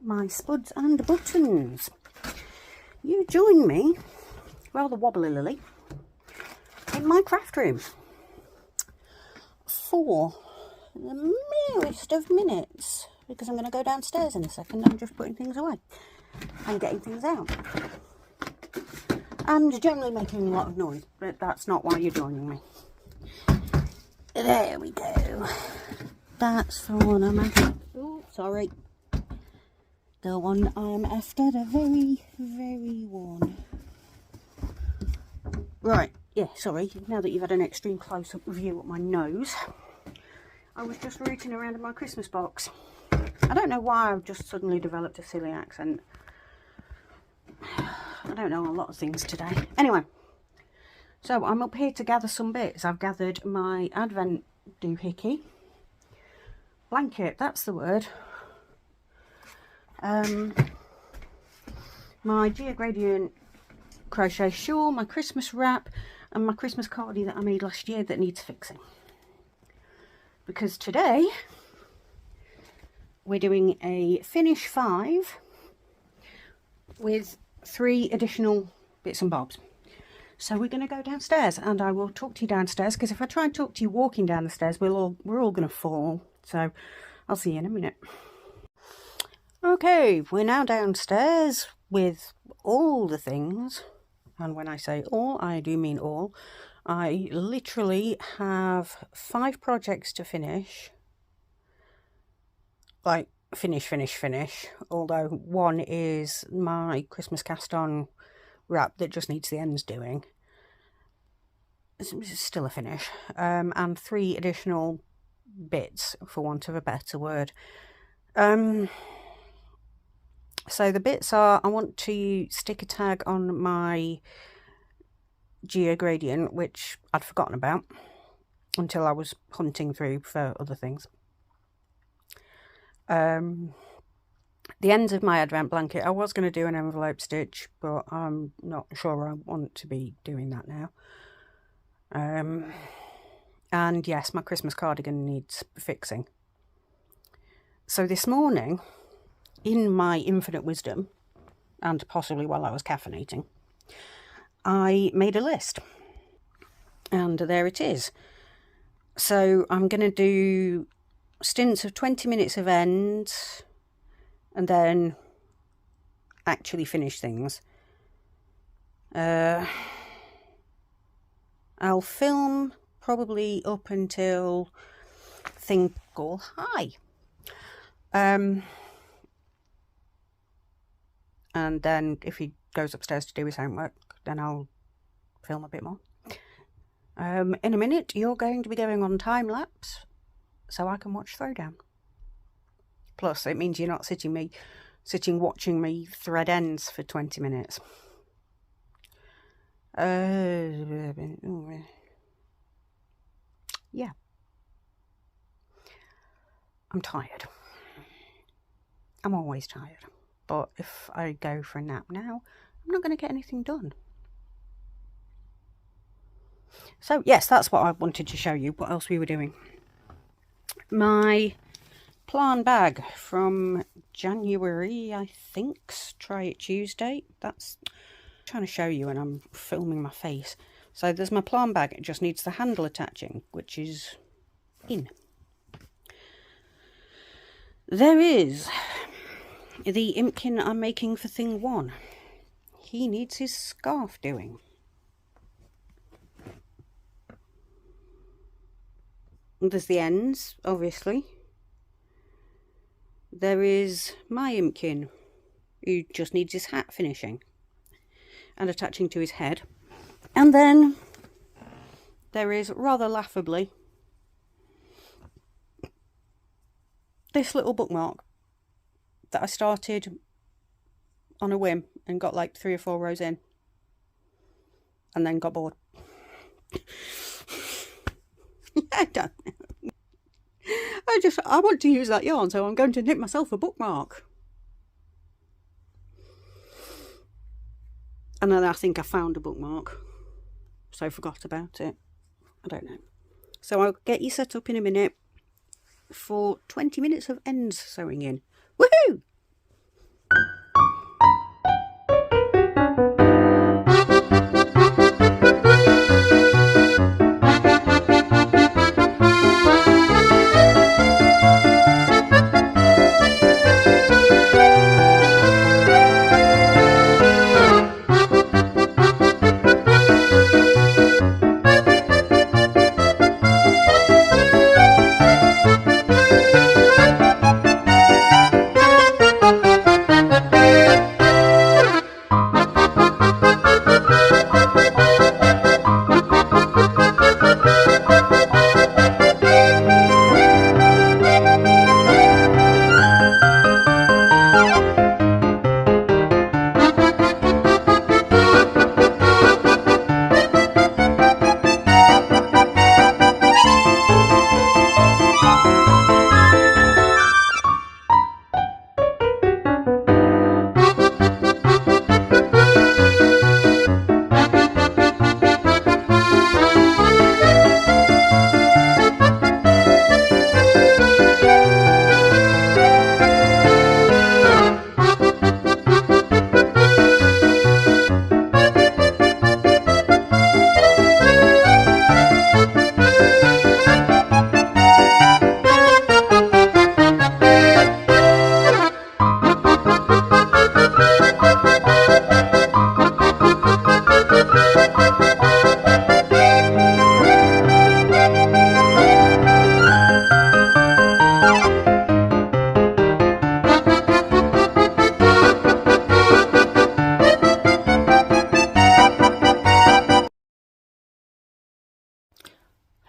my spuds and buttons. You join me, rather wobbly in my craft room for the merest of minutes, because I'm going to go downstairs in a second. I'm just putting things away and getting things out and generally making a lot of noise, but that's not why you're joining me. There we go. That's the one I'm after. Oh, sorry. The one I'm after, the very, very one. Right, yeah, sorry. Now that you've had an extreme close-up view at my nose, I was just rooting around in my Christmas box. I don't know why I've just suddenly developed a silly accent. I don't know a lot of things today. Anyway, so I'm up here to gather some bits. I've gathered my Advent doohickey. Blanket, that's the word. My Geogradient crochet shawl, my Christmas wrap, and my Christmas cardie that I made last year that needs fixing. Because today we're doing a finish 5 with 3 additional bits and bobs. So we're going to go downstairs, and I will talk to you downstairs, because if I try and talk to you walking down the stairs, we're all going to fall. So I'll see you in a minute. Okay, we're now downstairs with all the things, and when I say all, I do mean all. I literally have 5 projects to finish, like finish, although one is my Christmas cast on wrap that just needs the ends doing. It's still a finish. And 3 additional bits, for want of a better word. So the bits are, I want to stick a tag on my Geogradient, which I'd forgotten about until I was hunting through for other things. The ends of my Advent blanket, I was going to do an envelope stitch, but I'm not sure I want to be doing that now. And yes, my Christmas cardigan needs fixing. So this morning, in my infinite wisdom, and possibly while I was caffeinating, I made a list. And there it is. So I'm going to do stints of 20 minutes of ends, and then actually finish things. I'll film probably up until thing go high. And then if he goes upstairs to do his homework, then I'll film a bit more. In a minute, you're going to be going on time lapse, so I can watch Throwdown. Plus, it means you're not sitting watching me thread ends for 20 minutes. Yeah. I'm tired. I'm always tired. But if I go for a nap now, I'm not going to get anything done. So, yes, that's what I wanted to show you. What else we were doing. My Plan bag from January, I think. Try It Tuesday. That's trying to show you, and I'm filming my face. So there's my Plan bag. It just needs the handle attaching, which is in. There is the Impkin I'm making for thing 1. He needs his scarf doing. There's the ends, obviously. There is my Impkin, who just needs his hat finishing and attaching to his head. And then there is, rather laughably, this little bookmark that I started on a whim and got like 3 or 4 rows in, and then got bored. I don't know. I want to use that yarn, so I'm going to knit myself a bookmark. And then I think I found a bookmark, so I forgot about it. I don't know. So I'll get you set up in a minute for 20 minutes of ends sewing in. Woohoo!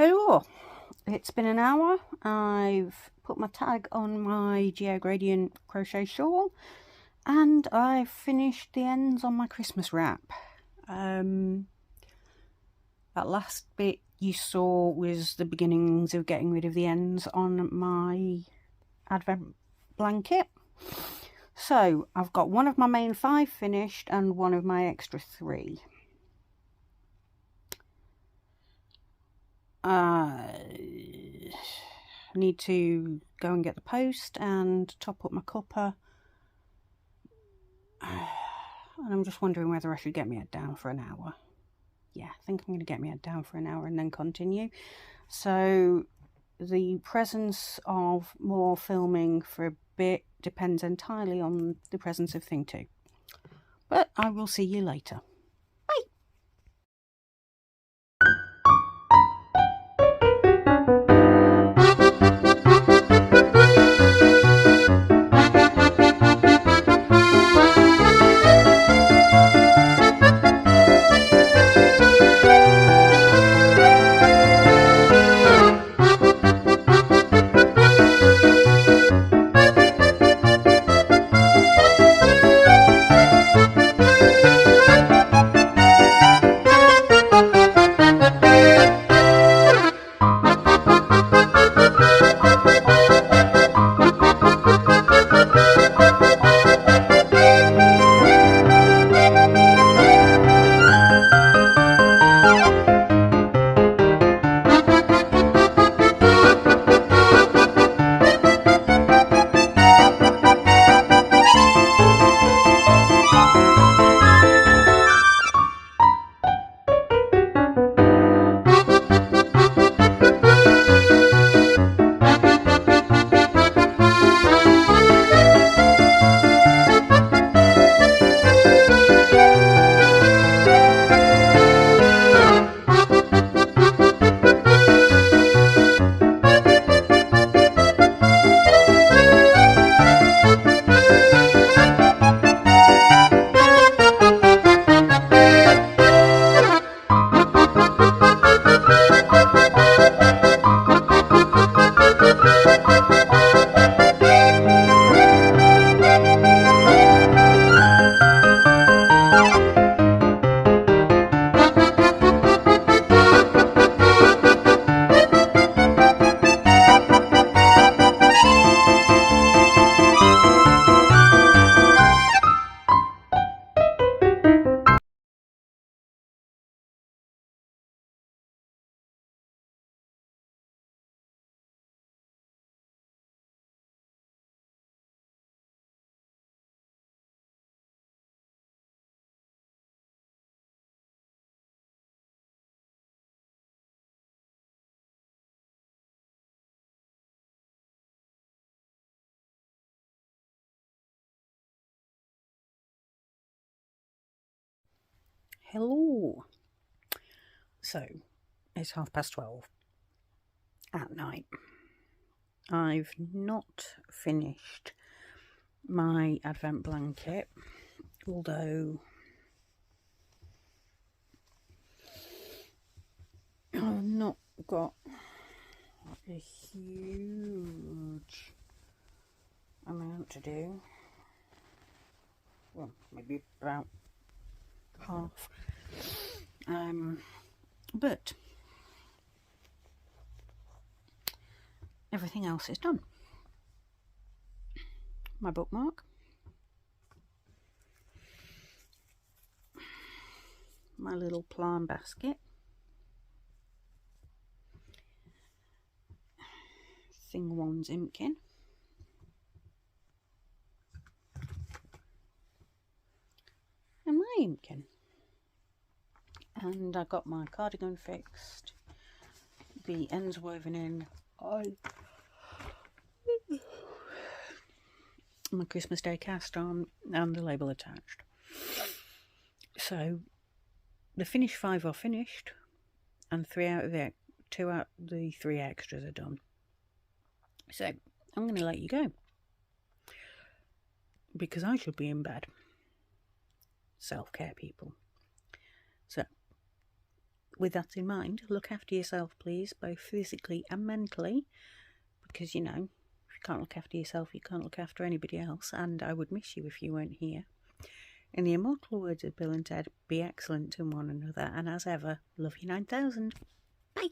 Hello, it's been an hour. I've put my tag on my GeoGradient crochet shawl and I've finished the ends on my Christmas wrap. That last bit you saw was the beginnings of getting rid of the ends on my advent blanket. So I've got one of my main 5 finished and one of my extra 3. I need to go and get the post and top up my cuppa. And I'm just wondering whether I should get my head down for an hour. Yeah, I think I'm going to get my head down for an hour and then continue. So the presence of more filming for a bit depends entirely on the presence of Thing 2. But I will see you later. Hello. So it's 12:30 at night. I've not finished my advent blanket, although I've not got a huge amount to do. Well, maybe about half. But everything else is done. My bookmark, my little plant basket, Thing 1's Impkin, and my Impkin. And I got my cardigan fixed, the ends woven in on my Christmas Day cast on, and the label attached. So the finished 5 are finished, and 2 out of the 3 extras are done. So I'm going to let you go, because I should be in bed. Self-care, people. So with that in mind, look after yourself, please, both physically and mentally, because, you know, if you can't look after yourself, you can't look after anybody else, and I would miss you if you weren't here. In the immortal words of Bill and Ted, be excellent to one another, and as ever, love you 9000. Bye!